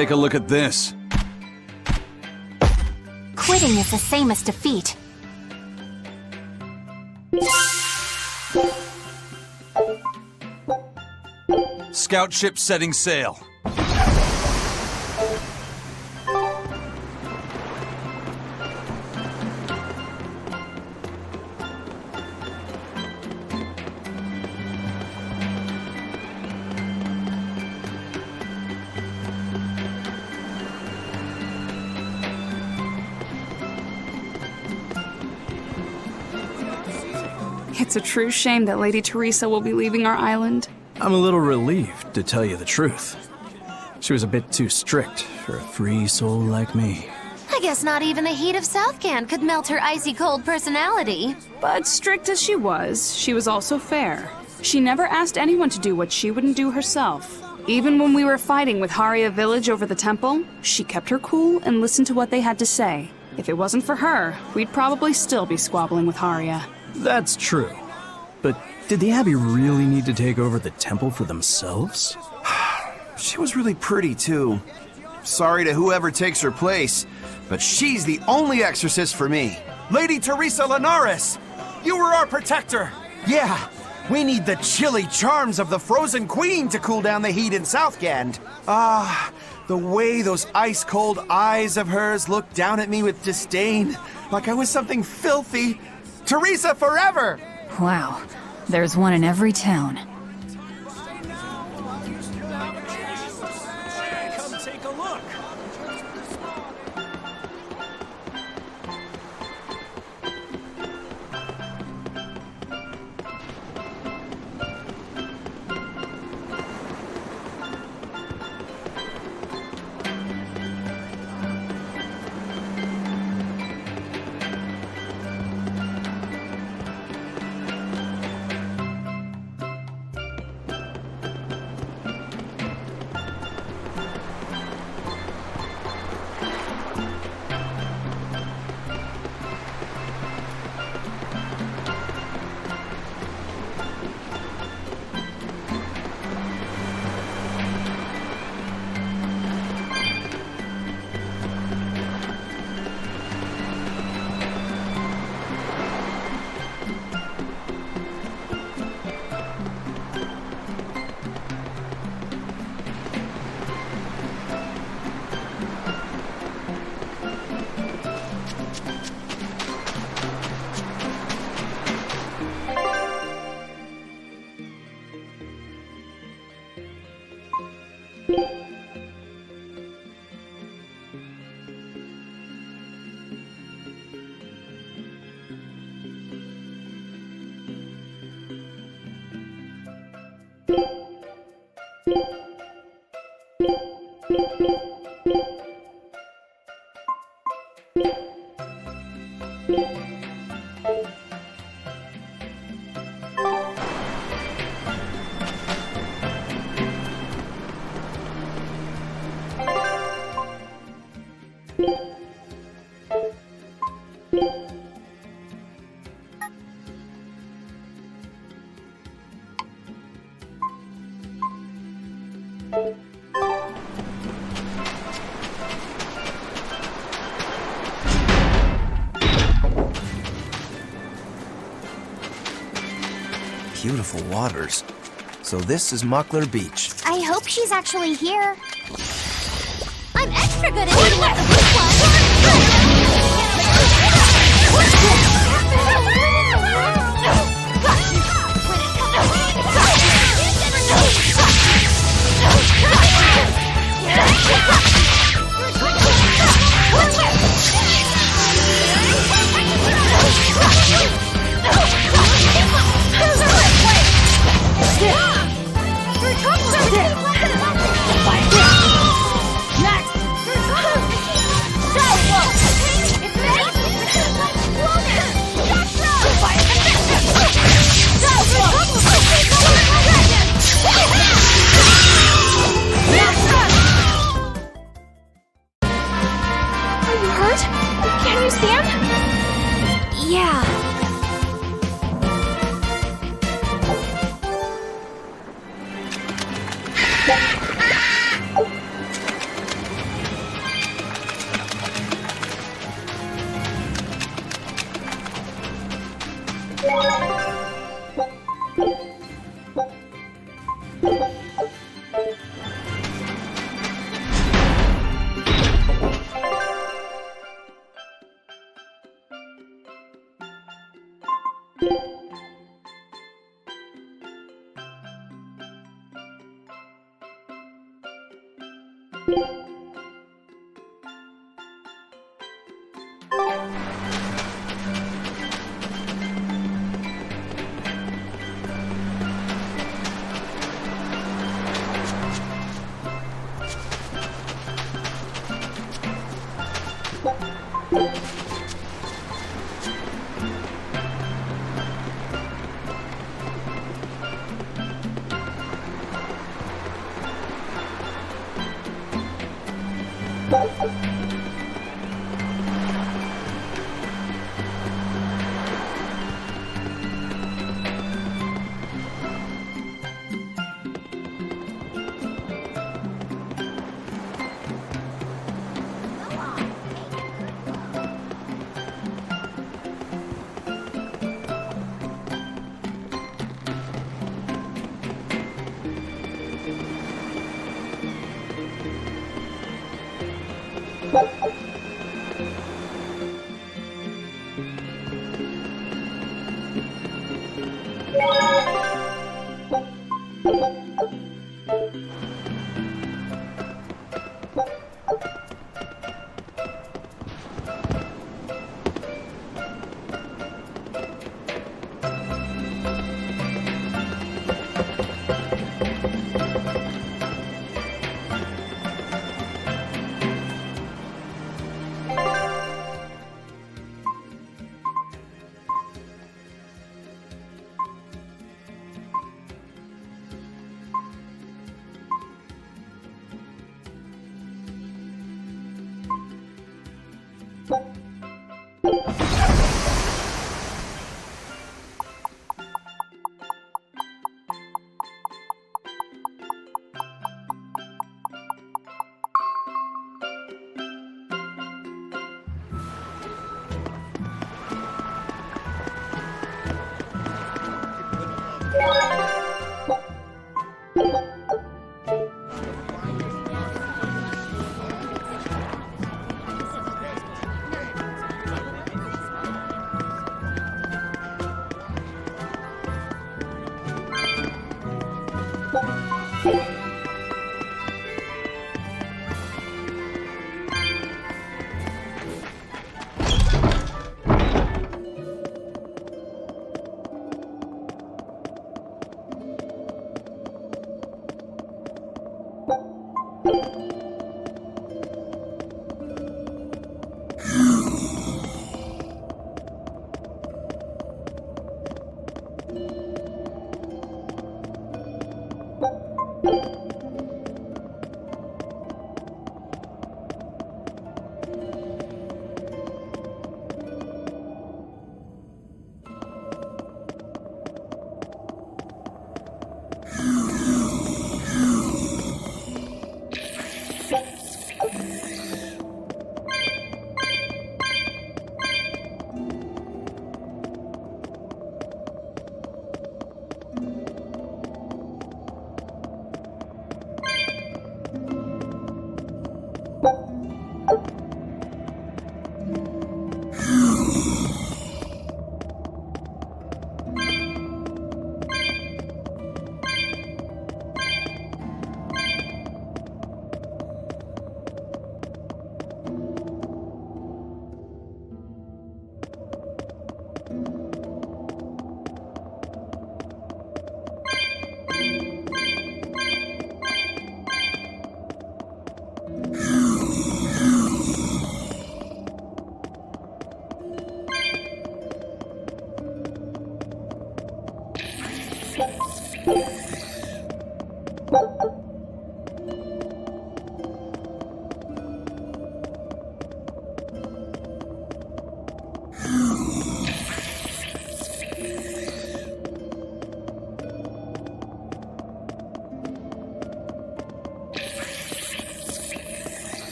Take a look at this. Quitting is the same as defeat. Scout ship setting sail. It's a true shame that Lady Teresa will be leaving our island. I'm a little relieved, to tell you the truth. She was a bit too strict for a free soul like me. I guess not even the heat of Southcan could melt her icy cold personality. But strict as she was also fair. She never asked anyone to do what she wouldn't do herself. Even when we were fighting with Haria Village over the temple, she kept her cool and listened to what they had to say. If it wasn't for her, we'd probably still be squabbling with Haria. That's true. But did the Abbey really need to take over the temple for themselves? She was really pretty, too. Sorry to whoever takes her place, but she's the only exorcist for me. Lady Teresa Linares! You were our protector! Yeah, we need the chilly charms of the Frozen Queen to cool down the heat in Southgand. The way those ice-cold eyes of hers looked down at me with disdain, like I was something filthy. Teresa forever! Wow, there's one in every town. Come take a look! Beautiful waters. So this is Muckler Beach. I hope she's actually here. I'm extra good at eating up the blue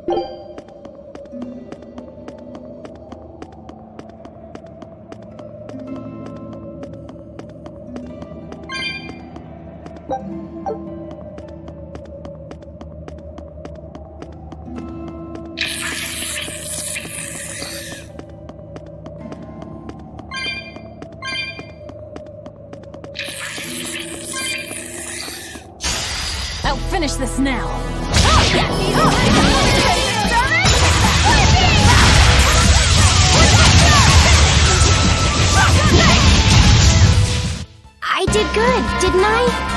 I'll finish this now. I did good, didn't I?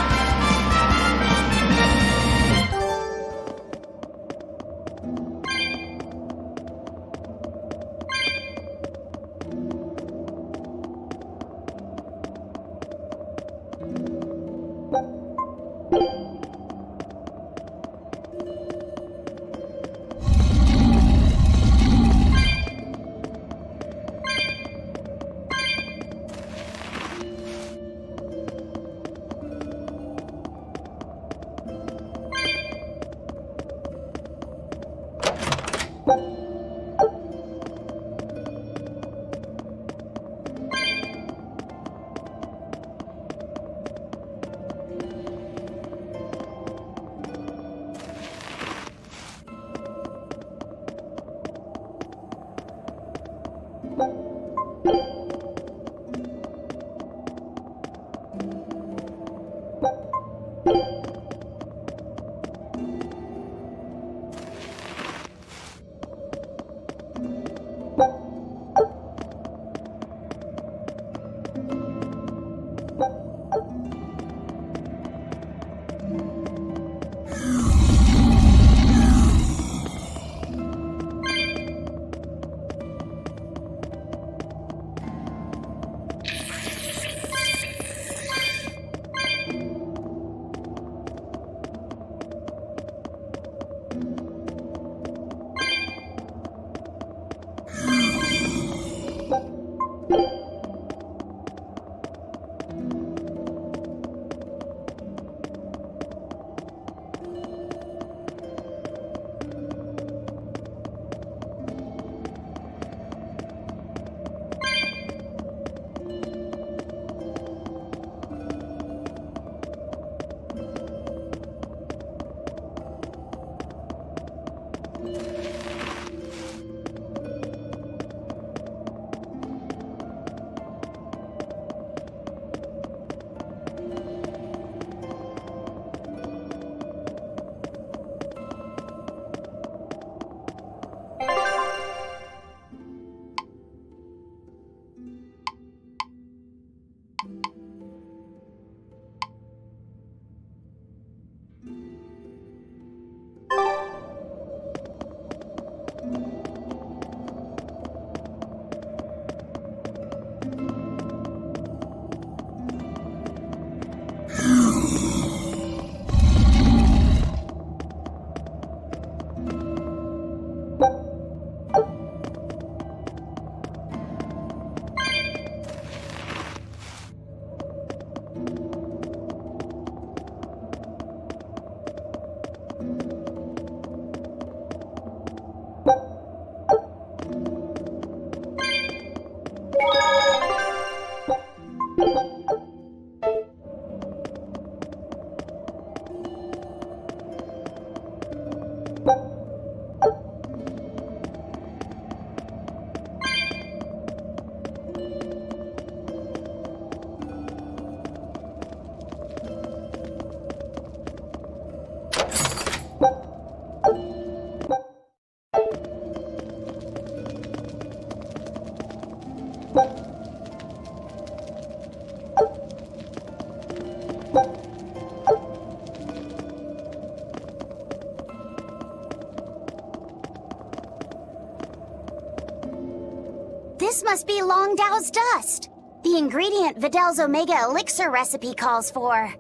This must be Long Dao's dust. The ingredient Vidal's Omega Elixir recipe calls for.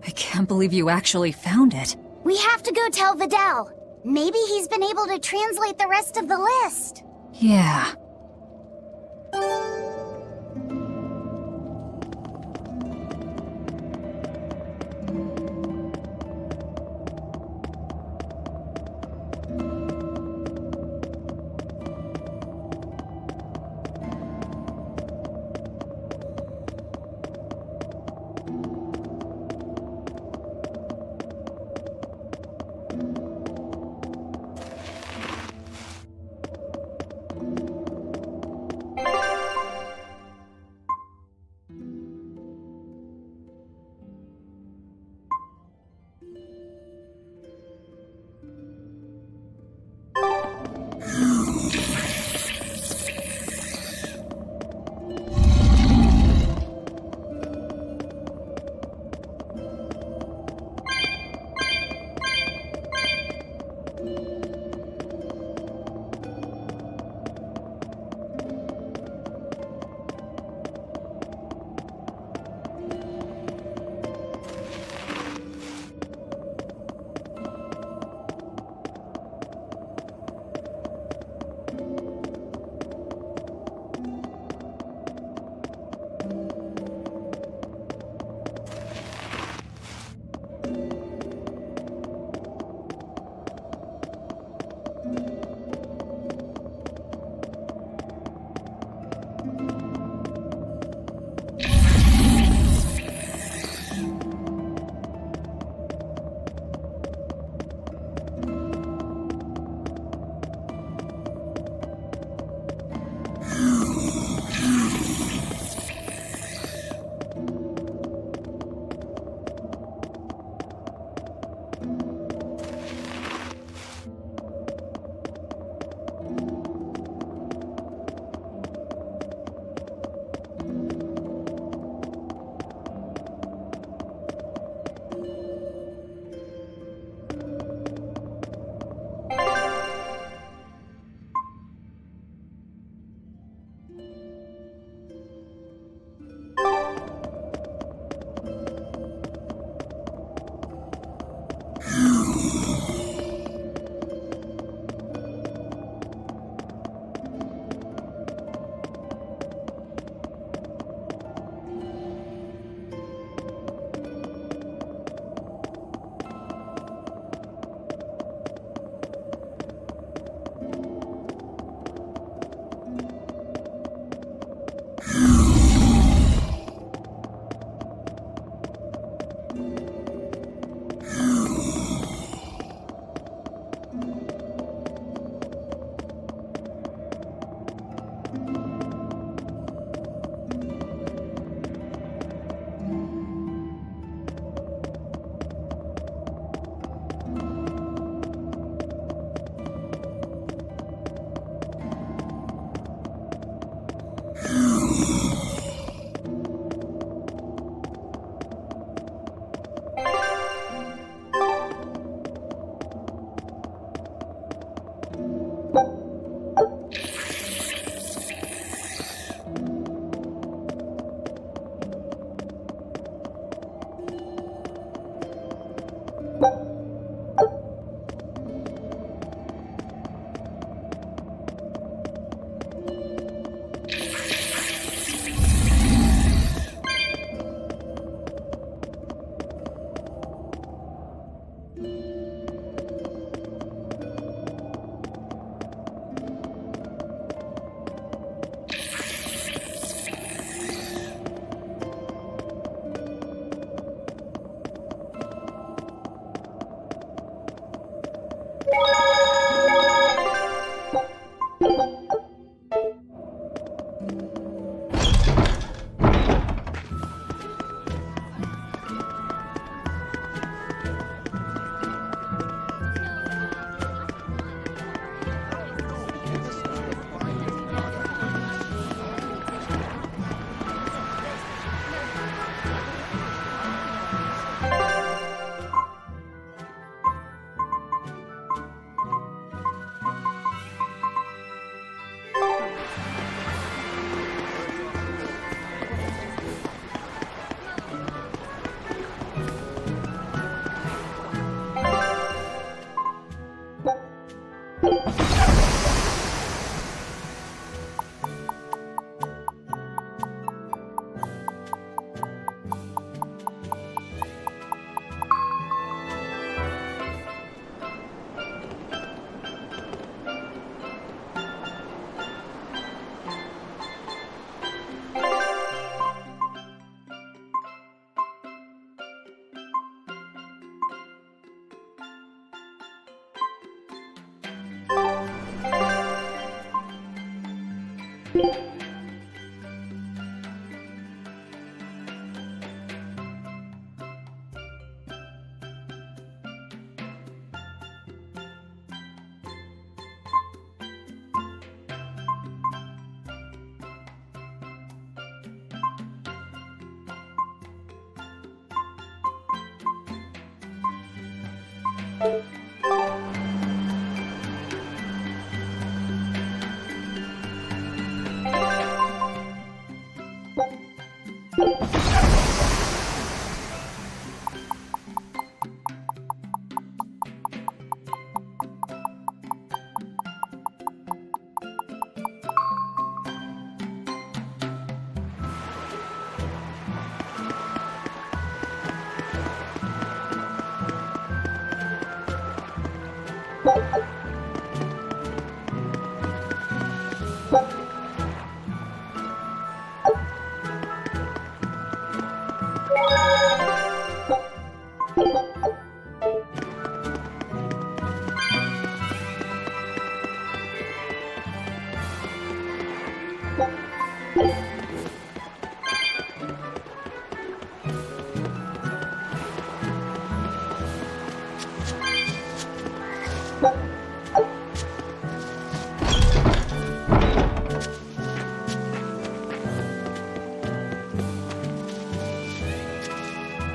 I can't believe you actually found it. We have to go tell Vidal. Maybe he's been able to translate the rest of the list. Yeah.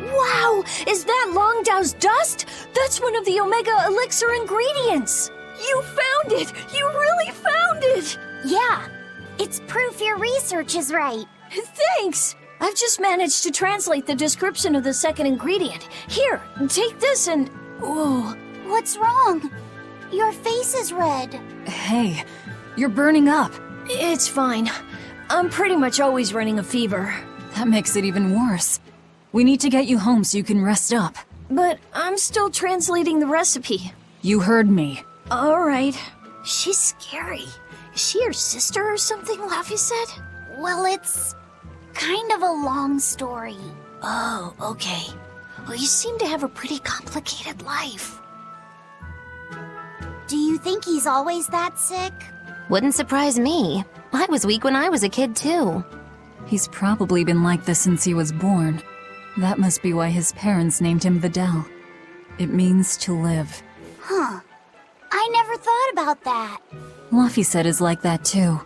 Wow! Is that Longdow's dust? That's one of the Omega Elixir ingredients! You found it! You really found it! Yeah, it's proof your research is right. Thanks! I've just managed to translate the description of the second ingredient. Here, take this and... Oh, What's wrong? Your face is red. Hey, you're burning up. it's fine. I'm pretty much always running a fever. That makes it even worse. We need to get you home so you can rest up. But I'm still translating the recipe. You heard me. Alright. She's scary. Is she your sister or something, Laffy said? Well, it's kind of a long story. Oh, okay. Well, you seem to have a pretty complicated life. Do you think he's always that sick? Wouldn't surprise me. I was weak when I was a kid, too. He's probably been like this since he was born. That must be why his parents named him Vidal. It means to live. Huh. I never thought about that. Luffy said is like that too.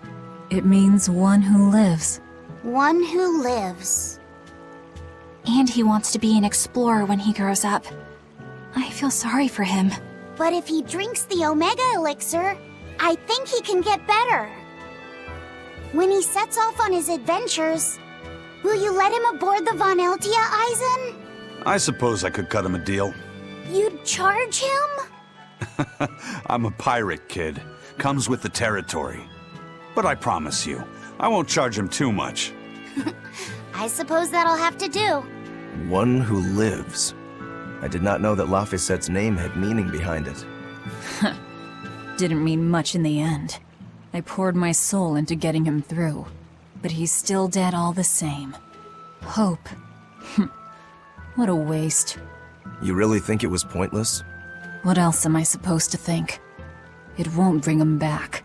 It means one who lives. One who lives. And he wants to be an explorer when he grows up. I feel sorry for him. But if he drinks the Omega Elixir, I think he can get better. When he sets off on his adventures, will you let him aboard the Von Eltia, Eisen? I suppose I could cut him a deal. You'd charge him? I'm a pirate, kid. Comes with the territory. But I promise you, I won't charge him too much. I suppose that'll have to do. One who lives. I did not know that Laphicette's name had meaning behind it. Didn't mean much in the end. I poured my soul into getting him through. But he's still dead all the same. Hope. What a waste. You really think it was pointless? What else am I supposed to think? It won't bring him back.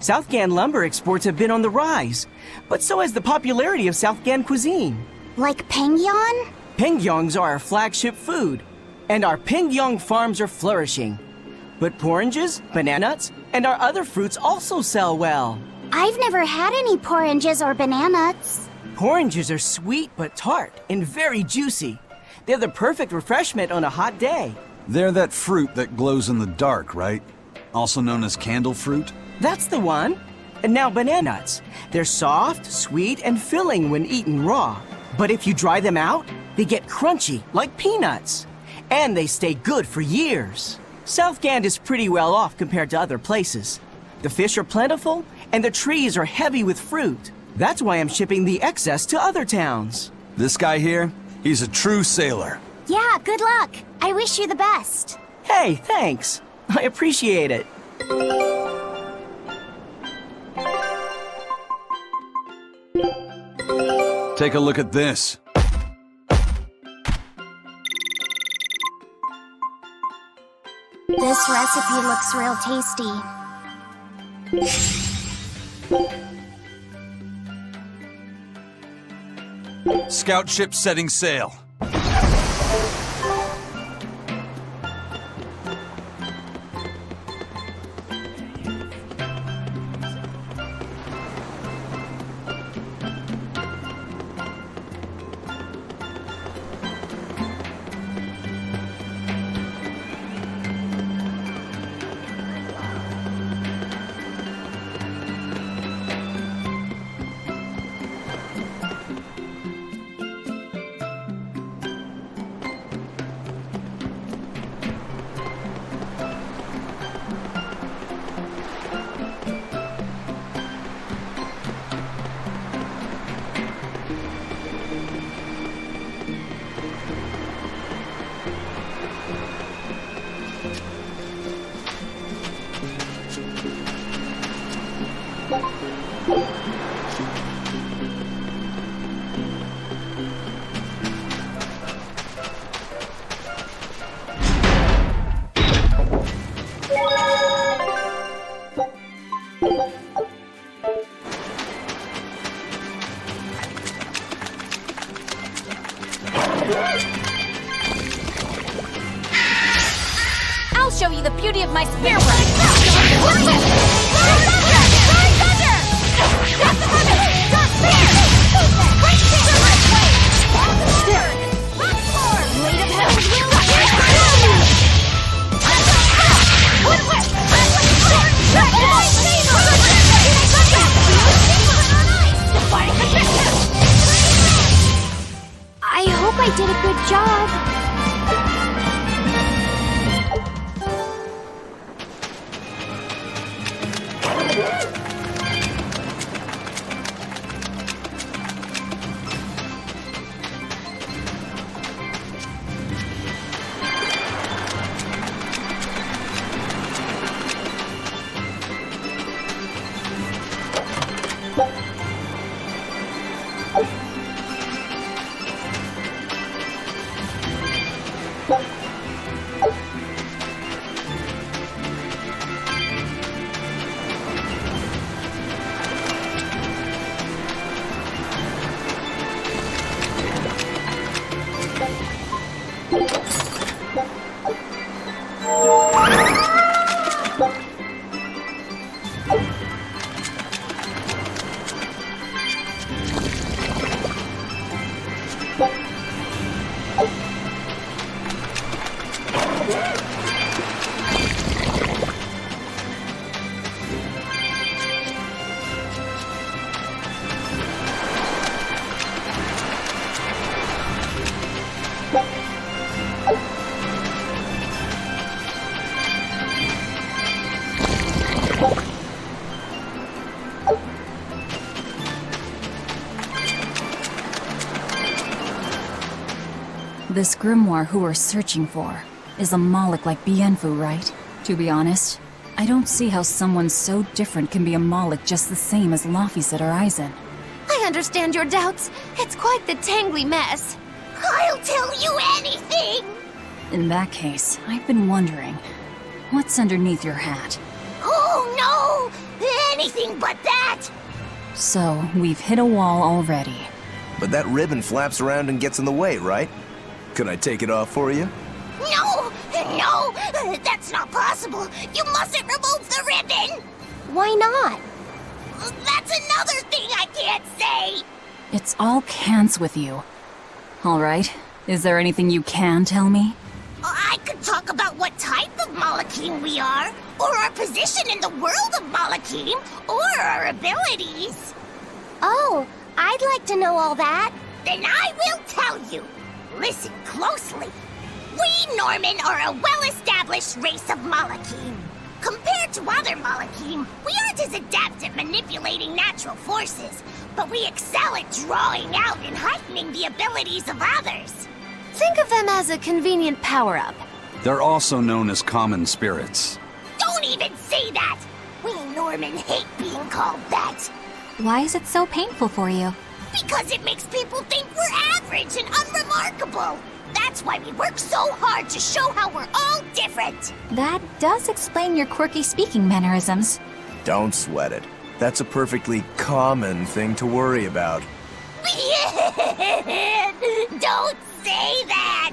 Southgan lumber exports have been on the rise, but so has the popularity of Southgan cuisine. Like Pengyang? Pengyongs are our flagship food, and our Pengyong farms are flourishing. But oranges, bananas, and our other fruits also sell well. I've never had any oranges or bananas. Oranges are sweet but tart and very juicy. They're the perfect refreshment on a hot day. They're that fruit that glows in the dark, right? Also known as candle fruit? That's the one. And now bananas. They're soft, sweet, and filling when eaten raw. But if you dry them out, they get crunchy, like peanuts. And they stay good for years. Southgand is pretty well off compared to other places. The fish are plentiful, and the trees are heavy with fruit. That's why I'm shipping the excess to other towns. This guy here, he's a true sailor. Yeah, good luck. I wish you the best. Hey, thanks. I appreciate it. Take a look at this. This recipe looks real tasty. Scout ship setting sail. I'll show you the beauty of my spear work. I hope I did a good job. This grimoire who we're searching for is a Moloch like Bienfu, right? To be honest, I don't see how someone so different can be a Moloch just the same as Laphicet or Aizen. I understand your doubts. It's quite the tangly mess. I'll tell you anything! In that case, I've been wondering, what's underneath your hat? Oh no! Anything but that! So, we've hit a wall already. But that ribbon flaps around and gets in the way, right? Can I take it off for you? No! No! That's not possible! You mustn't remove the ribbon! Why not? That's another thing I can't say! It's all cans with you. Alright, is there anything you can tell me? I could talk about what type of Malachim we are, or our position in the world of Malachim, or our abilities. Oh, I'd like to know all that. Then I will tell you. Listen closely. We Norman are a well-established race of Malachim. Compared to other Malachim, we aren't as adept at manipulating natural forces, but we excel at drawing out and heightening the abilities of others. Think of them as a convenient power-up. They're also known as common spirits. Don't even say that! We Norman hate being called that. Why is it so painful for you? Because it makes people think we're average and unremarkable. That's why we work so hard to show how we're all different. That does explain your quirky speaking mannerisms. Don't sweat it. That's a perfectly common thing to worry about. Don't say that!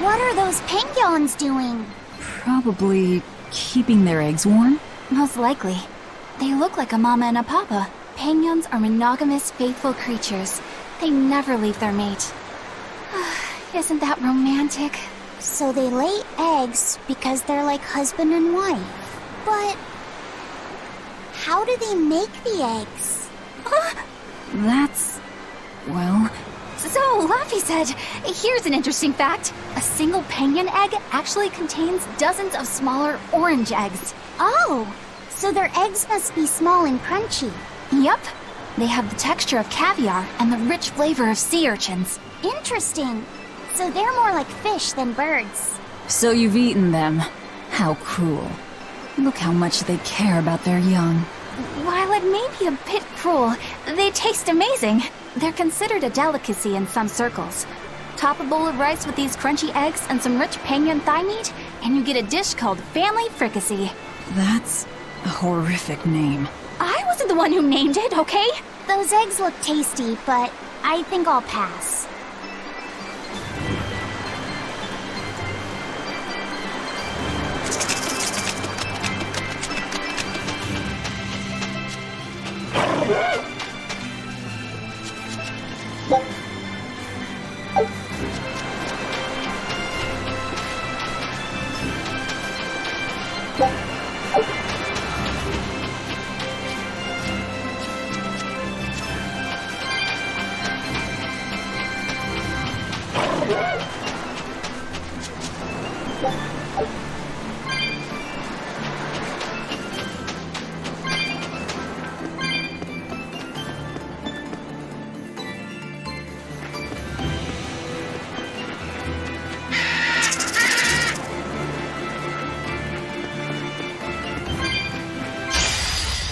What are those penguins doing? Probably keeping their eggs warm? Most likely. They look like a mama and a papa. Penguins are monogamous, faithful creatures. They never leave their mate. Isn't that romantic? So they lay eggs because they're like husband and wife. But how do they make the eggs? That's... well... So, Laphicet, here's an interesting fact. A single penguin egg actually contains dozens of smaller orange eggs. Oh, so their eggs must be small and crunchy. Yep. They have the texture of caviar and the rich flavor of sea urchins. Interesting. So they're more like fish than birds. So you've eaten them. How cruel. Look how much they care about their young. While it may be a bit cruel, they taste amazing. They're considered a delicacy in some circles. Top a bowl of rice with these crunchy eggs and some rich penguin thigh meat, and you get a dish called family fricassee. That's a horrific name. I wasn't the one who named it, okay? Those eggs look tasty, but I think I'll pass.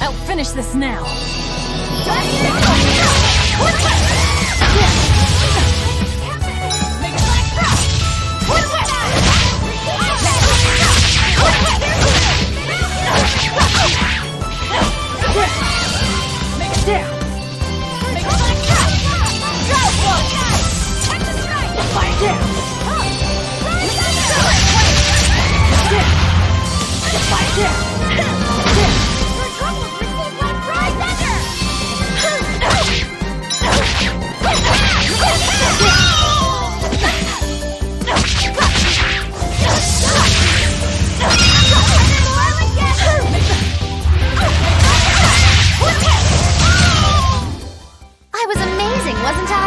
I'll finish this now. I was amazing, wasn't I?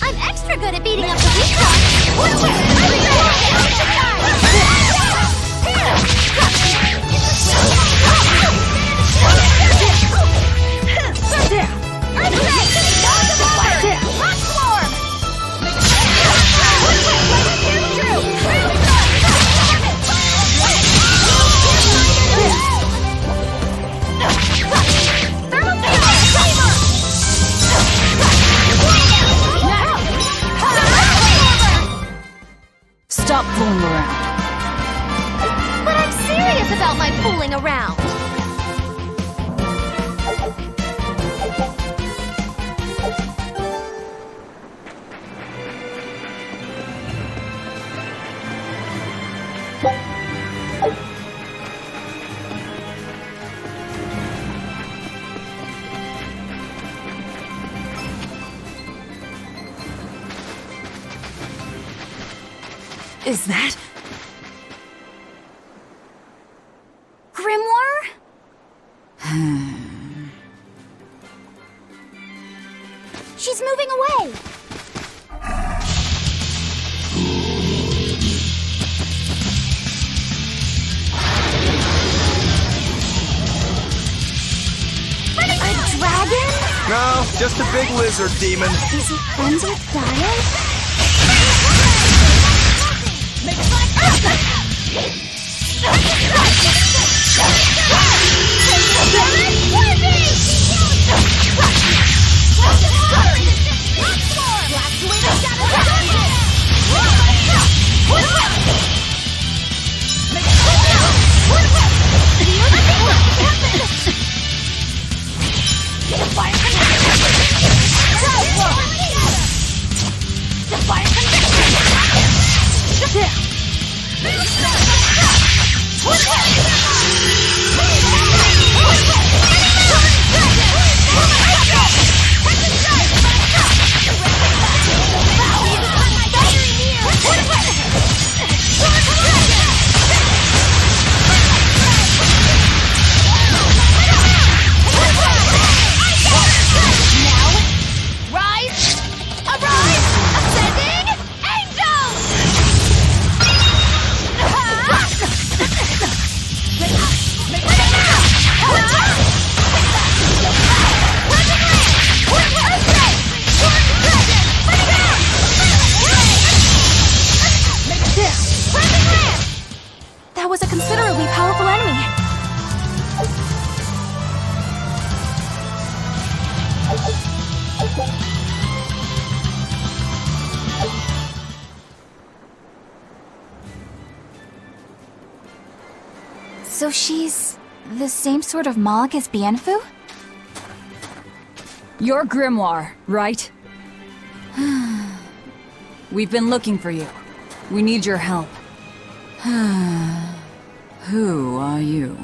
I'm extra good at beating up the weak Stop fooling around. But I'm serious about my fooling around. Is that? Grimoire? She's moving away. A dragon? No, just a big lizard demon. Is he friends with Diane? That was a considerably powerful enemy. So she's the same sort of Moloch as Bienfu? You're Grimoire, right? We've been looking for you. We need your help. Who are you?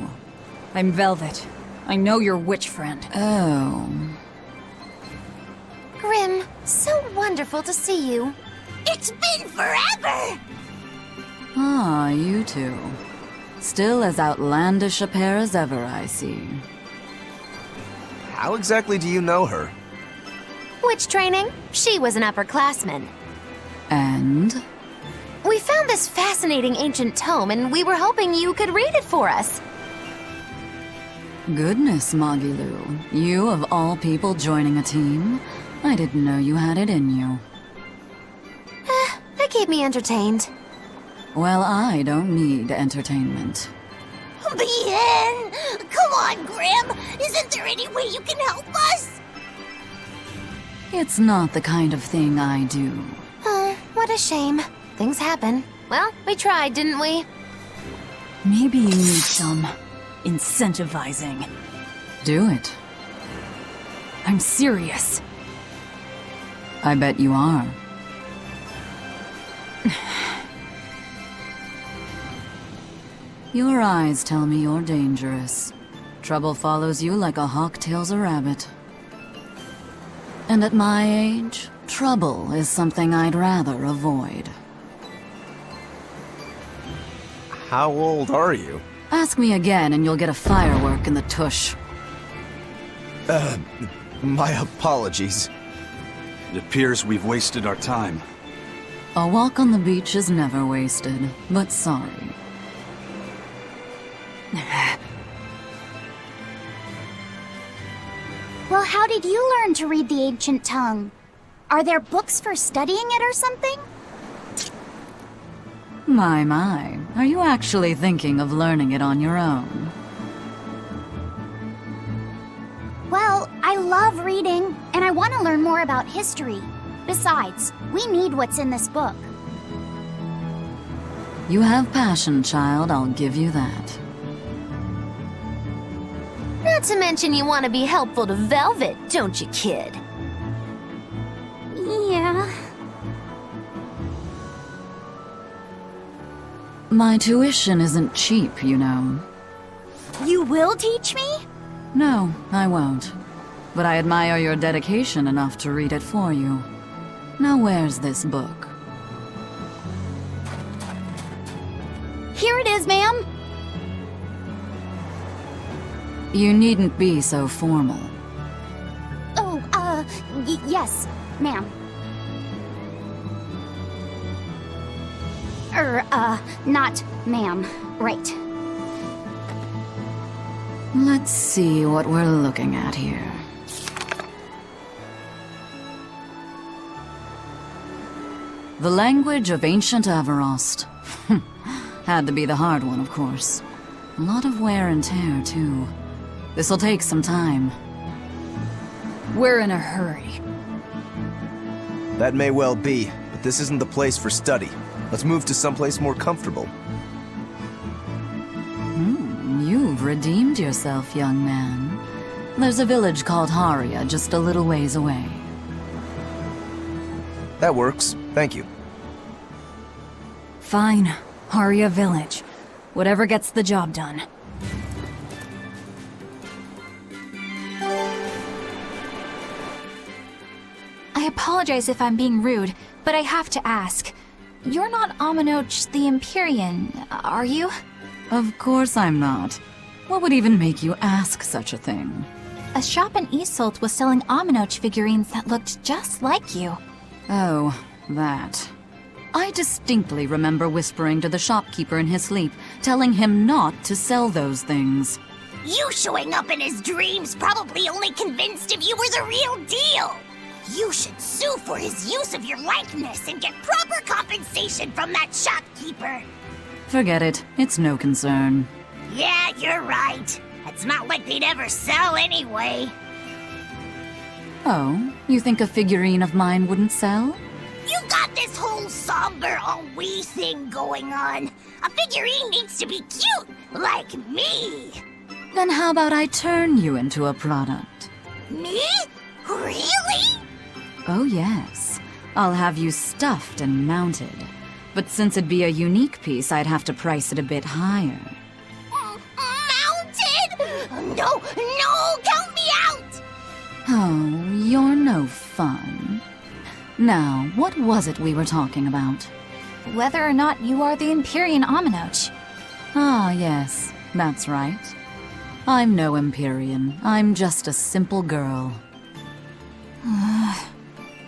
I'm Velvet. I know your witch friend. Oh. Grim, so wonderful to see you. It's been forever! Ah, you two. Still as outlandish a pair as ever, I see. How exactly do you know her? Witch training? She was an upperclassman. And? We found this fascinating ancient tome, and we were hoping you could read it for us. Goodness, Magilu. You of all people joining a team? I didn't know you had it in you. keep me entertained. Well, I don't need entertainment. Bien! Come on, Grim! Isn't there any way you can help us? It's not the kind of thing I do. What a shame. Things happen. Well, we tried, didn't we? Maybe you need some incentivizing. Do it. I'm serious. I bet you are. Your eyes tell me you're dangerous. Trouble follows you like a hawk tails a rabbit. And at my age, trouble is something I'd rather avoid. How old are you? Ask me again and you'll get a firework in the tush. My apologies. It appears we've wasted our time. A walk on the beach is never wasted, but sorry. Well, how did you learn to read the ancient tongue? Are there books for studying it or something? My. Are you actually thinking of learning it on your own? Well, I love reading, and I want to learn more about history. Besides, we need what's in this book. You have passion, child, I'll give you that. Not to mention you want to be helpful to Velvet, don't you, kid? Yeah. My tuition isn't cheap, you know. You will teach me? No, I won't. But I admire your dedication enough to read it for you. Now where's this book? Here it is, ma'am. You needn't be so formal. Oh, yes, ma'am. Not ma'am. Right. Let's see what we're looking at here. The language of ancient Averost. Had to be the hard one, of course. A lot of wear and tear, too. This'll take some time. We're in a hurry. That may well be, but this isn't the place for study. Let's move to someplace more comfortable. You've redeemed yourself, young man. There's a village called Haria just a little ways away. That works. Thank you. Fine. Haria Village. Whatever gets the job done. I apologize if I'm being rude, but I have to ask. You're not Aminoch the Empyrean, are you? Of course I'm not. What would even make you ask such a thing? A shop in Isolt was selling Aminoch figurines that looked just like you. Oh, that. I distinctly remember whispering to the shopkeeper in his sleep, telling him not to sell those things. You showing up in his dreams probably only convinced him you were the real deal. You should sue for his use of your likeness and get proper compensation from that shopkeeper. Forget it. It's no concern. Yeah, you're right. It's not like they'd ever sell anyway. Oh, you think a figurine of mine wouldn't sell? You got this whole somber ennui thing going on. A figurine needs to be cute, like me. Then how about I turn you into a product? Me? Really? Oh yes. I'll have you stuffed and mounted. But since it'd be a unique piece, I'd have to price it a bit higher. Mounted? No, count me out! Oh, you're no fun. Now, what was it we were talking about? Whether or not you are the Empyrean Aminoch. Ah, yes, that's right. I'm no Empyrean. I'm just a simple girl.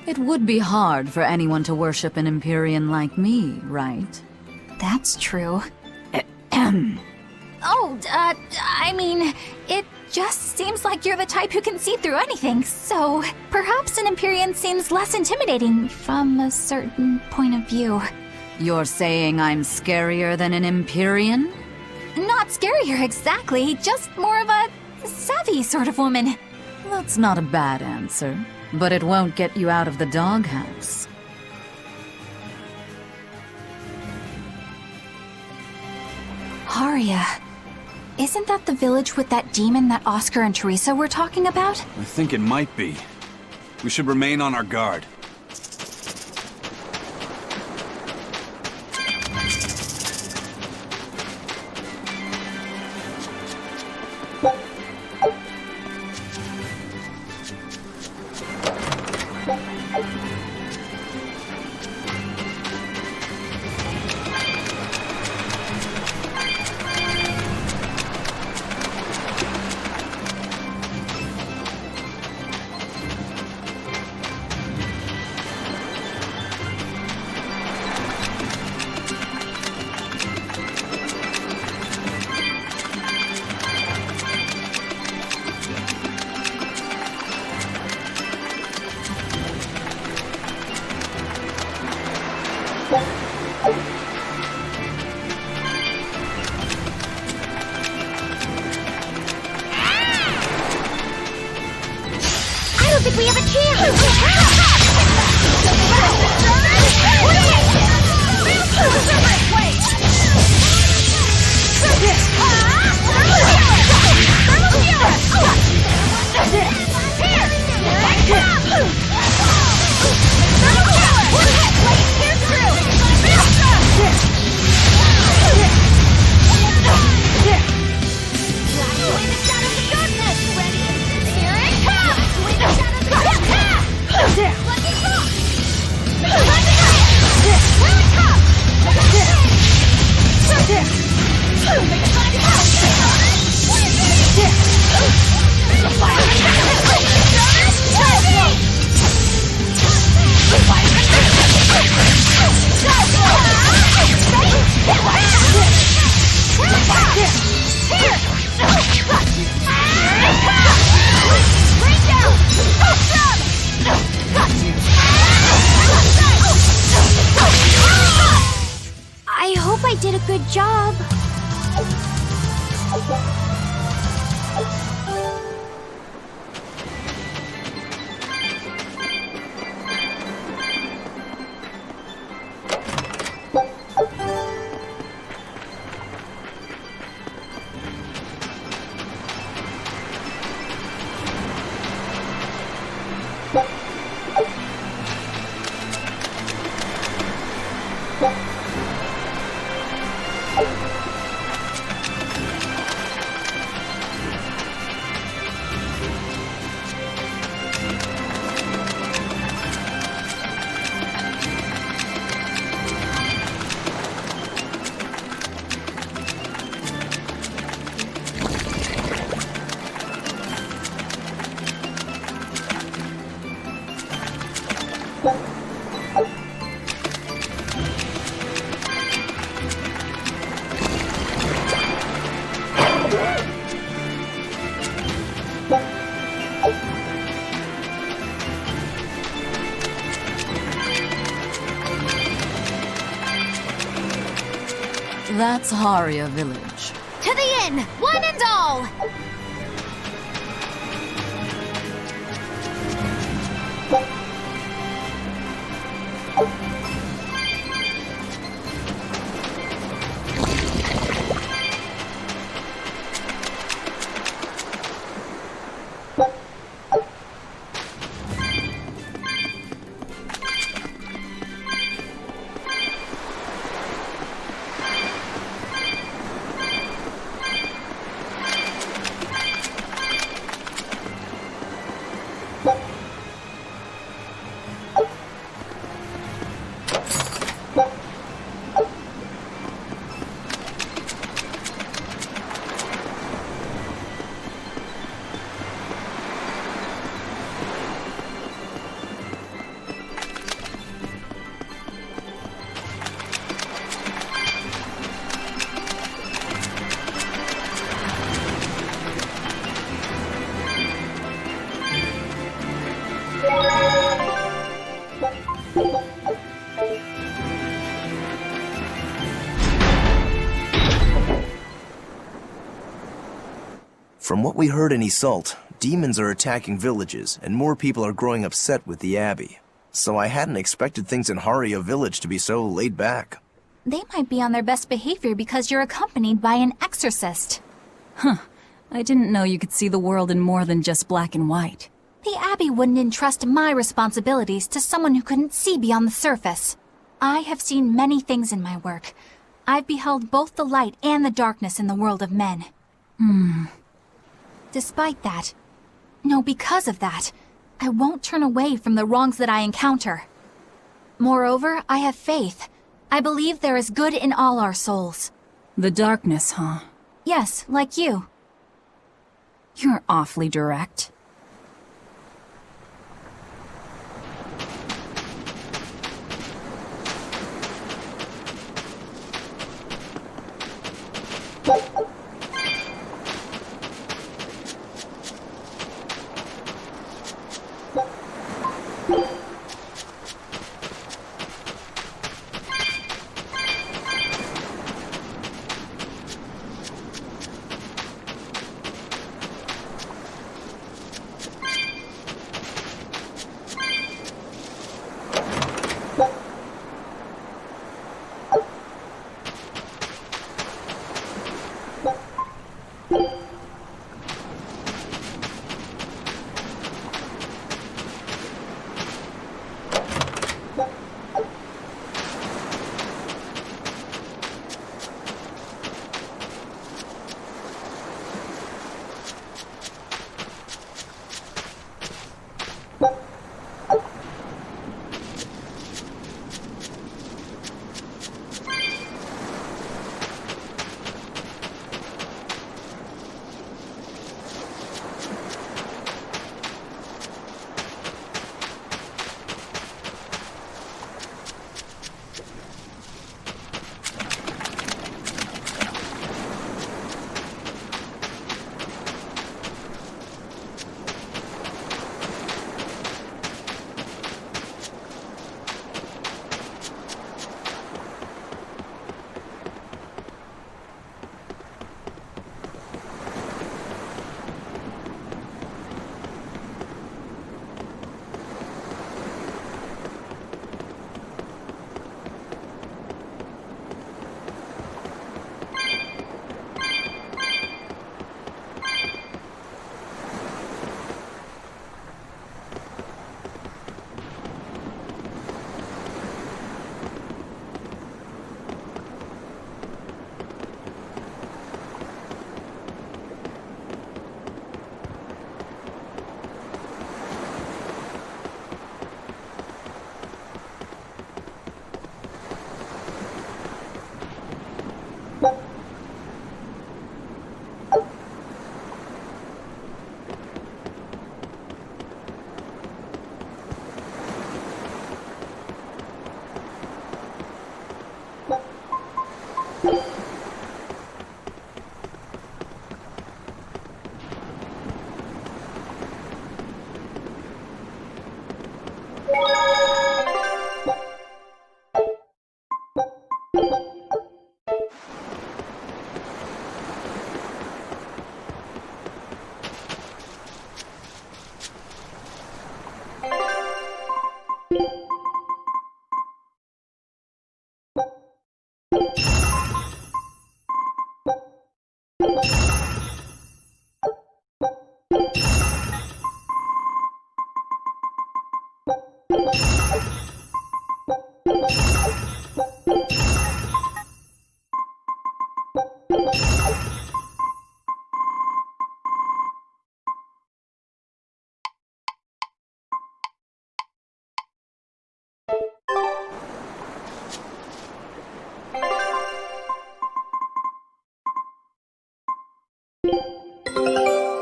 It would be hard for anyone to worship an Empyrean like me, right? That's true. I mean, it just seems like you're the type who can see through anything, so perhaps an Empyrean seems less intimidating from a certain point of view. You're saying I'm scarier than an Empyrean? Not scarier exactly, just more of a savvy sort of woman. That's not a bad answer, but it won't get you out of the doghouse. Haria, isn't that the village with that demon that Oscar and Teresa were talking about? I think it might be. We should remain on our guard. I don't think we have a chance! I hope I did a good job. That's Haria Village. To the inn, one and all! From what we heard in Iseult, demons are attacking villages, and more people are growing upset with the Abbey. So I hadn't expected things in Haria village to be so laid back. They might be on their best behavior because you're accompanied by an exorcist. I didn't know you could see the world in more than just black and white. The Abbey wouldn't entrust my responsibilities to someone who couldn't see beyond the surface. I have seen many things in my work. I've beheld both the light and the darkness in the world of men. Despite that, no, because of that, I won't turn away from the wrongs that I encounter. Moreover, I have faith. I believe there is good in all our souls. The darkness, huh? Yes, like you. You're awfully direct.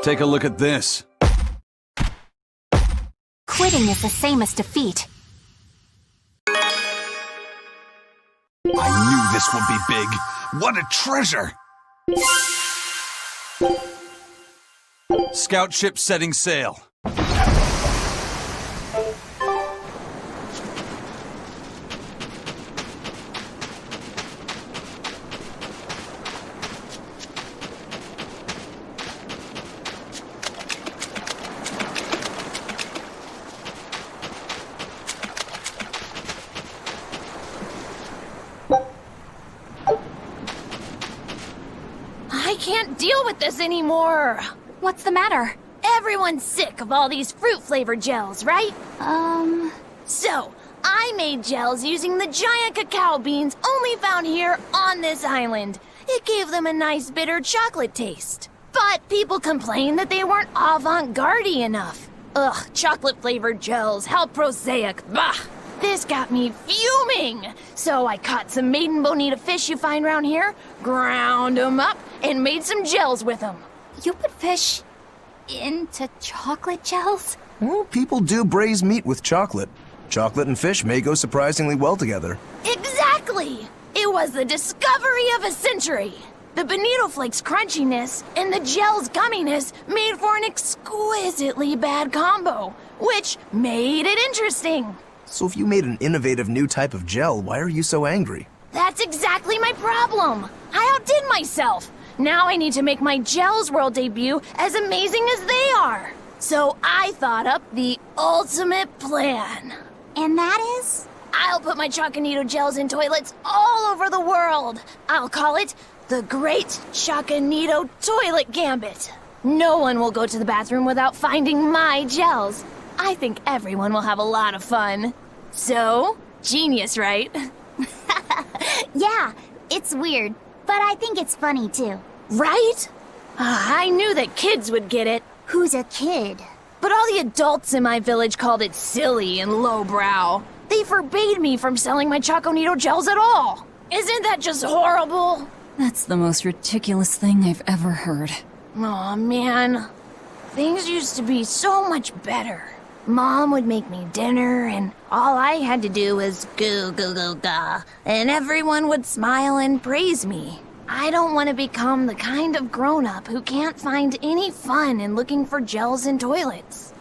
Take a look at this. Quitting is the same as defeat. I knew this would be big. What a treasure! Scout ship setting sail. can't deal with this anymore. What's the matter? Everyone's sick of all these fruit-flavored gels, right? So, I made gels using the giant cacao beans only found here on this island. It gave them a nice bitter chocolate taste. But people complained that they weren't avant-garde enough. Ugh, chocolate-flavored gels, how prosaic, bah! This got me fuming! So I caught some maiden bonita fish you find around here, ground them up, and made some gels with them. You put fish into chocolate gels? Well, people do braise meat with chocolate. Chocolate and fish may go surprisingly well together. Exactly! It was the discovery of a century. The bonito flakes crunchiness and the gel's gumminess made for an exquisitely bad combo, which made it interesting. So if you made an innovative new type of gel, why are you so angry? That's exactly my problem. I outdid myself. Now I need to make my Gels World debut as amazing as they are. So I thought up the ultimate plan. And that is? I'll put my Choconito gels in toilets all over the world. I'll call it the Great Choconito Toilet Gambit. No one will go to the bathroom without finding my gels. I think everyone will have a lot of fun. So, genius, right? Yeah, it's weird, but I think it's funny too. Right? I knew that kids would get it. Who's a kid? But all the adults in my village called it silly and lowbrow. They forbade me from selling my Choconito gels at all. Isn't that just horrible? That's the most ridiculous thing I've ever heard. Aw, man. Things used to be so much better. Mom would make me dinner, and all I had to do was goo goo goo ga, and everyone would smile and praise me. I don't want to become the kind of grown-up who can't find any fun in looking for gels in toilets.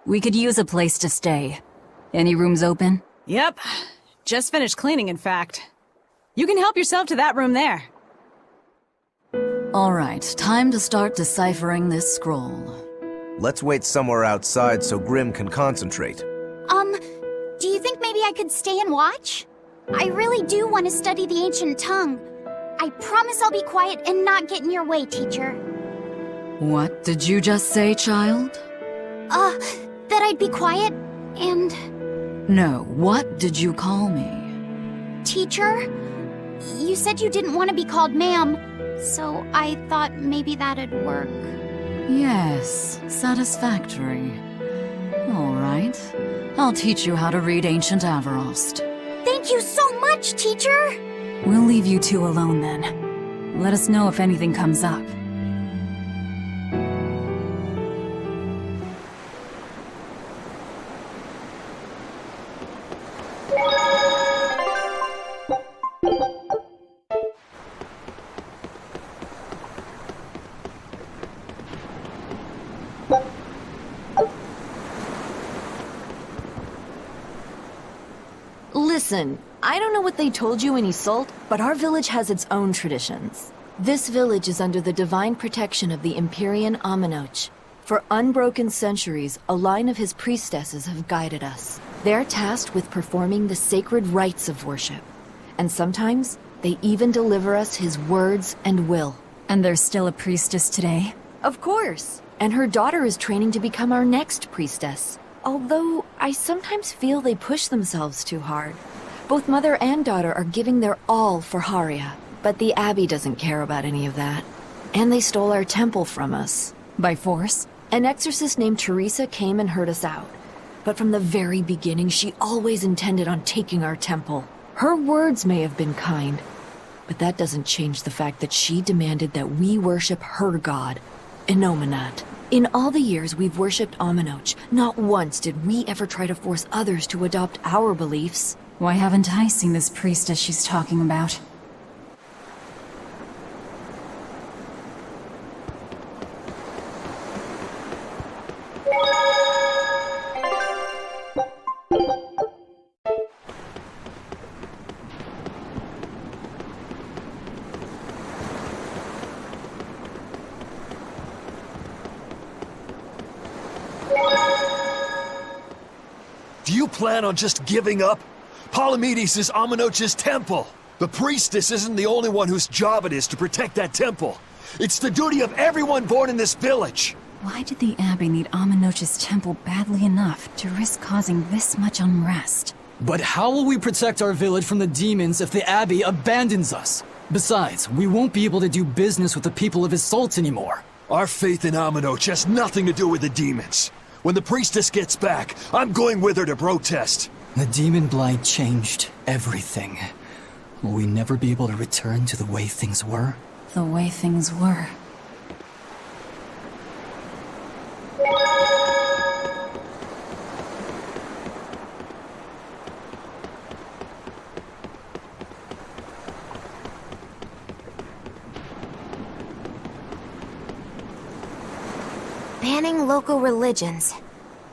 We could use a place to stay. Any rooms open? Yep. Just finished cleaning, in fact. You can help yourself to that room there. All right, time to start deciphering this scroll. Let's wait somewhere outside so Grim can concentrate. Do you think maybe I could stay and watch? I really do want to study the ancient tongue. I promise I'll be quiet and not get in your way, teacher. What did you just say, child? That I'd be quiet and... No, what did you call me? Teacher? You said you didn't want to be called ma'am, so I thought maybe that'd work. Yes, satisfactory. All right. I'll teach you how to read Ancient Averost. Thank you so much, teacher! We'll leave you two alone then. Let us know if anything comes up. Listen, I don't know what they told you in Isolt, but our village has its own traditions. This village is under the divine protection of the Empyrean Aminoch. For unbroken centuries, a line of his priestesses have guided us. They're tasked with performing the sacred rites of worship. And sometimes, they even deliver us his words and will. And there's still a priestess today? Of course. And her daughter is training to become our next priestess. Although, I sometimes feel they push themselves too hard. Both mother and daughter are giving their all for Haria, but the Abbey doesn't care about any of that. And they stole our temple from us. By force? An exorcist named Teresa came and heard us out. But from the very beginning, she always intended on taking our temple. Her words may have been kind, but that doesn't change the fact that she demanded that we worship her god, Inominat. In all the years we've worshipped Aminoch, not once did we ever try to force others to adopt our beliefs. Why haven't I seen this priestess she's talking about? Do you plan on just giving up? Palamedes is Aminoch's temple. The priestess isn't the only one whose job it is to protect that temple. It's the duty of everyone born in this village. Why did the Abbey need Aminoch's temple badly enough to risk causing this much unrest? But how will we protect our village from the demons if the Abbey abandons us? Besides, we won't be able to do business with the people of Isolt anymore. Our faith in Aminoch has nothing to do with the demons. When the priestess gets back, I'm going with her to protest. The demon blight changed everything. Will we never be able to return to the way things were? The way things were. Banning local religions.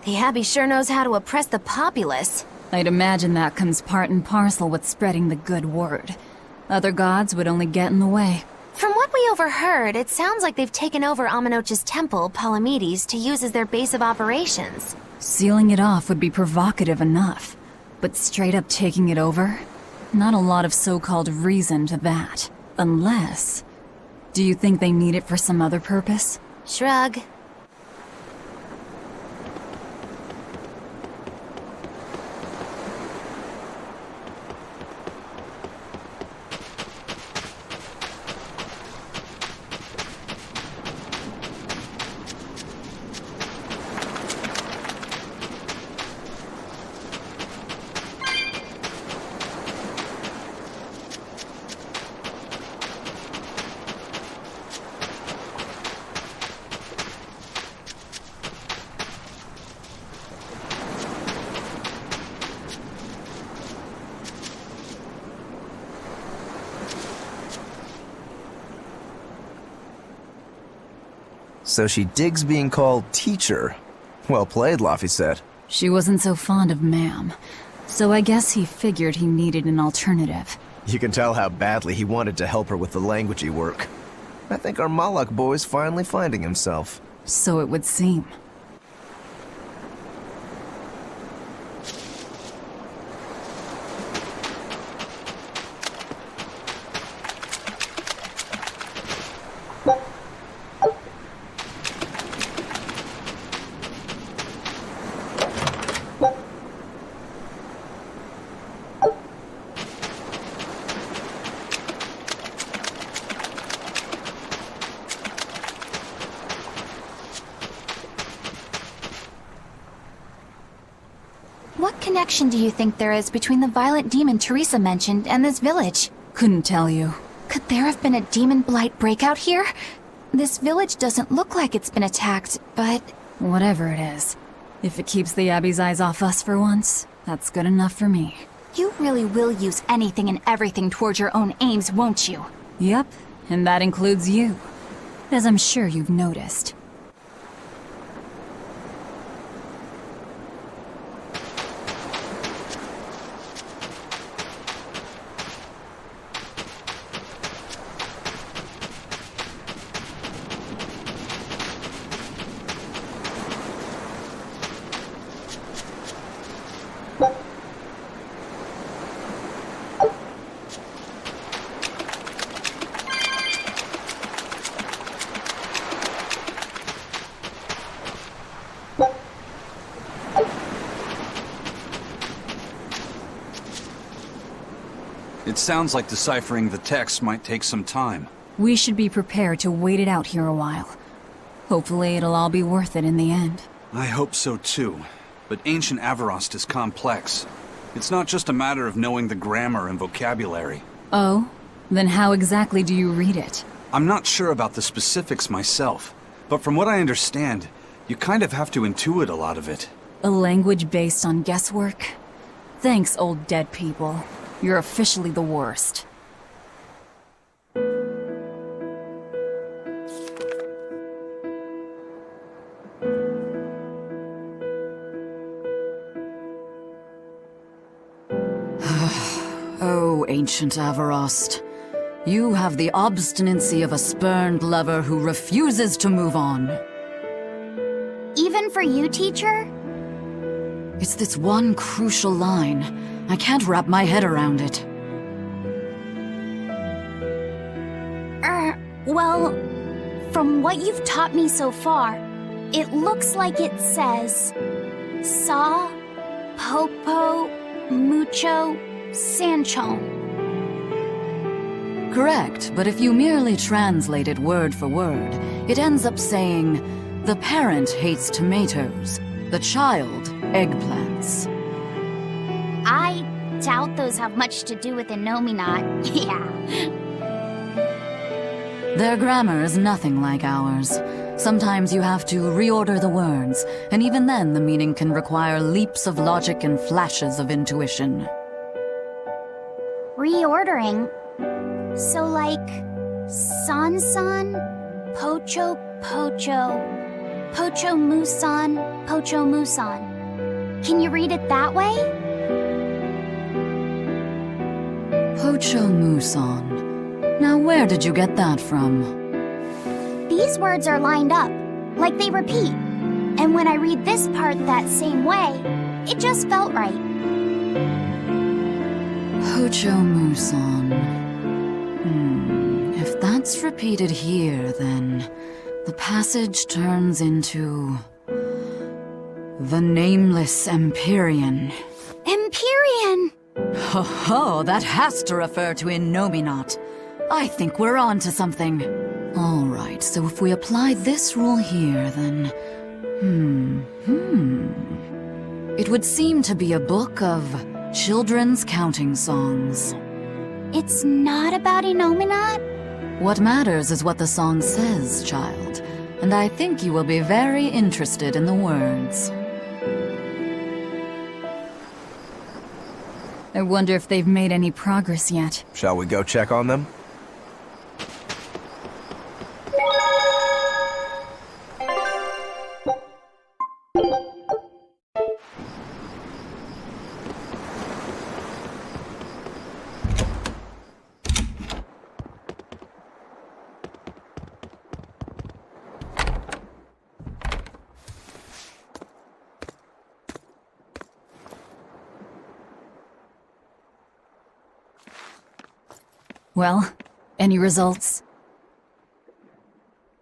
The Abbey sure knows how to oppress the populace. I'd imagine that comes part and parcel with spreading the good word. Other gods would only get in the way. From what we overheard, it sounds like they've taken over Aminoch's temple, Palamedes, to use as their base of operations. Sealing it off would be provocative enough, but straight up taking it over? Not a lot of so-called reason to that. Unless... Do you think they need it for some other purpose? Shrug. So she digs being called teacher. Well played, Laphicet. She wasn't so fond of ma'am, so I guess he figured he needed an alternative. You can tell how badly he wanted to help her with the languagey work. I think our Malak boy's finally finding himself. So it would seem. What connection do you think there is between the violent demon Teresa mentioned and this village? Couldn't tell you. Could there have been a demon blight breakout here? This village doesn't look like it's been attacked, but... Whatever it is. If it keeps the Abbey's eyes off us for once, that's good enough for me. You really will use anything and everything towards your own aims, won't you? Yep, and that includes you. As I'm sure you've noticed. It sounds like deciphering the text might take some time. We should be prepared to wait it out here a while. Hopefully it'll all be worth it in the end. I hope so too. But ancient Avarost is complex. It's not just a matter of knowing the grammar and vocabulary. Oh? Then how exactly do you read it? I'm not sure about the specifics myself, but from what I understand, you kind of have to intuit a lot of it. A language based on guesswork? Thanks, old dead people. You're officially the worst. Oh, ancient Avarost. You have the obstinacy of a spurned lover who refuses to move on. Even for you, teacher? It's this one crucial line. I can't wrap my head around it. Well, from what you've taught me so far, it looks like it says... Sa, Popo, Mucho, Sanchon. Correct, but if you merely translate it word for word, it ends up saying, the parent hates tomatoes, the child eggplants. I doubt those have much to do with Innominat. Yeah. Their grammar is nothing like ours. Sometimes you have to reorder the words, and even then the meaning can require leaps of logic and flashes of intuition. Reordering? So like... San-san, Pocho Pocho, Pocho Musan, Pocho Musan. Can you read it that way? Pocho Musan. Now where did you get that from? These words are lined up, like they repeat. And when I read this part that same way, it just felt right. Pocho Musan. If that's repeated here, then the passage turns into... the Nameless Empyrean. Empyrean! Ho ho, that has to refer to Innominat. I think we're on to something. All right, so if we apply this rule here, then... It would seem to be a book of children's counting songs. It's not about Innominat? What matters is what the song says, child. And I think you will be very interested in the words. I wonder if they've made any progress yet. Shall we go check on them? Well, any results?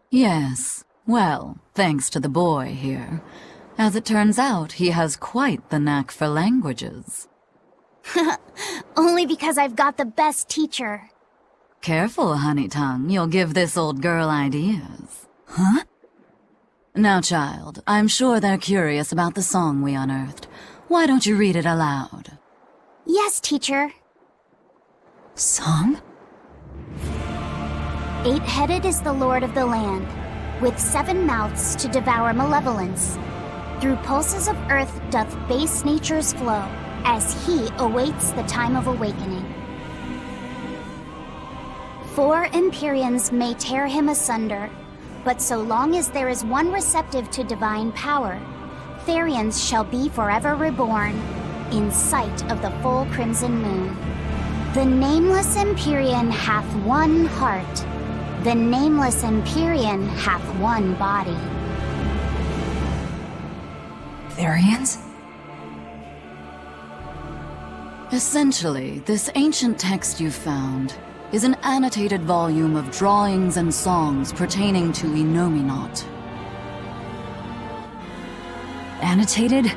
Yes. Well, thanks to the boy here. As it turns out, he has quite the knack for languages. Only because I've got the best teacher. Careful, honey tongue. You'll give this old girl ideas. Huh? Now, child, I'm sure they're curious about the song we unearthed. Why don't you read it aloud? Yes, teacher. Song? 8-headed is the lord of the land, with 7 mouths to devour malevolence. Through pulses of earth doth base nature's flow, as he awaits the time of awakening. 4 Empyreans may tear him asunder, but so long as there is one receptive to divine power, Therians shall be forever reborn, in sight of the full crimson moon. The nameless Empyrean hath one heart. The nameless Empyrean hath one body. Therians? Essentially, this ancient text you found is an annotated volume of drawings and songs pertaining to Enominat. Annotated?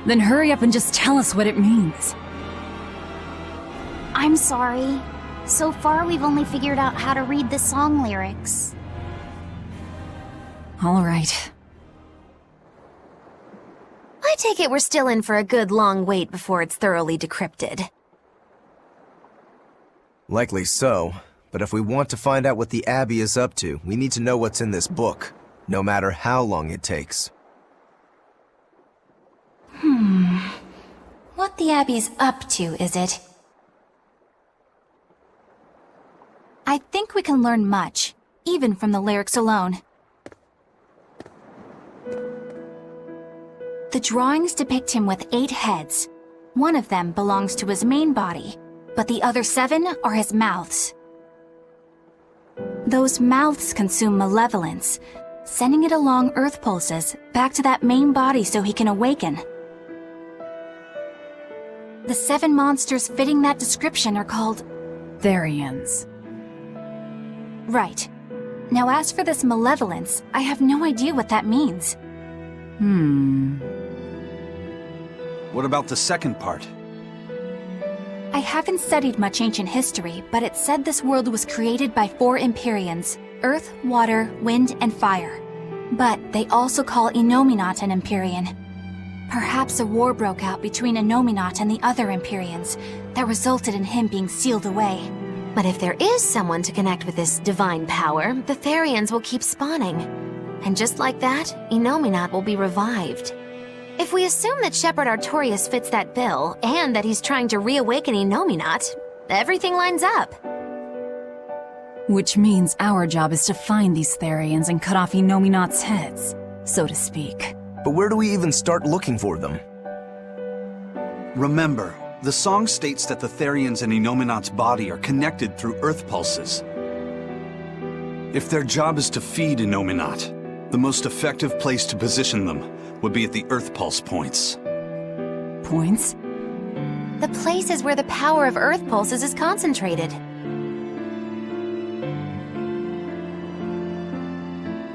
Then hurry up and just tell us what it means. I'm sorry. So far, we've only figured out how to read the song lyrics. All right. I take it we're still in for a good long wait before it's thoroughly decrypted. Likely so, but if we want to find out what the Abbey is up to, we need to know what's in this book, no matter how long it takes. What the Abbey's up to, is it? I think we can learn much, even from the lyrics alone. The drawings depict him with 8 heads. One of them belongs to his main body, but the other 7 are his mouths. Those mouths consume malevolence, sending it along earth pulses back to that main body so he can awaken. The 7 monsters fitting that description are called Therians. Right. Now as for this malevolence, I have no idea what that means. What about the second part? I haven't studied much ancient history, but it said this world was created by 4 Empyreans: earth, water, wind, and fire. But they also call Enominat an Empyrean. Perhaps a war broke out between Enominat and the other Empyreans that resulted in him being sealed away. But if there is someone to connect with this divine power, the Therians will keep spawning. And just like that, Enominat will be revived. If we assume that Shepherd Artorius fits that bill, and that he's trying to reawaken Enominat, everything lines up. Which means our job is to find these Therians and cut off Enominat's heads, so to speak. But where do we even start looking for them? Remember, the song states that the Therians in Enominat's body are connected through earth pulses. If their job is to feed Enominat, the most effective place to position them would be at the earth pulse points. Points? The places where the power of earth pulses is concentrated.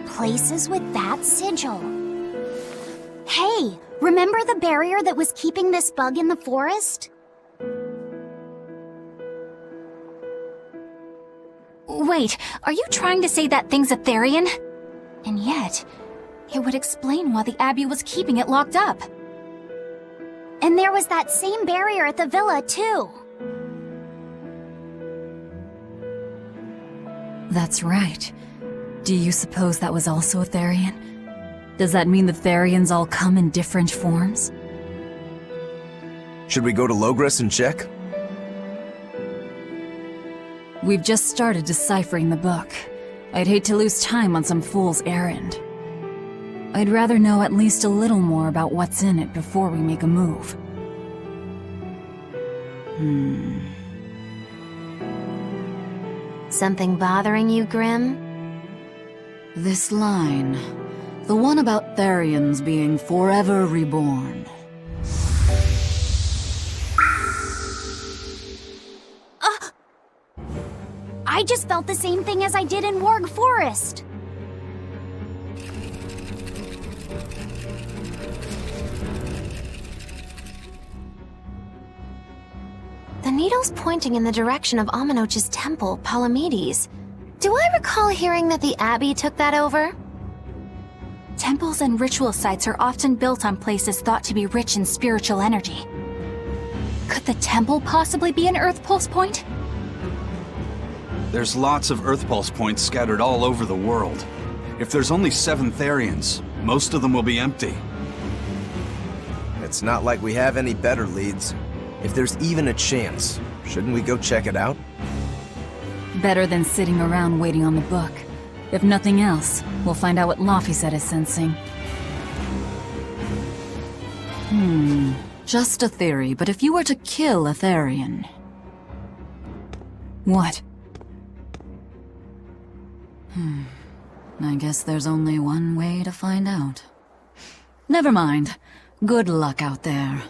Places with that sigil. Hey, remember the barrier that was keeping this bug in the forest? Wait, are you trying to say that thing's a Therian? And yet, it would explain why the Abbey was keeping it locked up. And there was that same barrier at the villa, too. That's right. Do you suppose that was also a Therian? Does that mean the Therians all come in different forms? Should we go to Logres and check? We've just started deciphering the book. I'd hate to lose time on some fool's errand. I'd rather know at least a little more about what's in it before we make a move. Something bothering you, Grim? This line. The one about Therians being forever reborn. I just felt the same thing as I did in Warg Forest. The needle's pointing in the direction of Amenoch's temple, Palamedes. Do I recall hearing that the Abbey took that over? Temples and ritual sites are often built on places thought to be rich in spiritual energy. Could the temple possibly be an Earth Pulse point? There's lots of Earth Pulse points scattered all over the world. If there's only 7 Therians, most of them will be empty. It's not like we have any better leads. If there's even a chance, shouldn't we go check it out? Better than sitting around waiting on the book. If nothing else, we'll find out what Laphicet is sensing. Just a theory, but if you were to kill a Therian... What? I guess there's only one way to find out. Never mind. Good luck out there.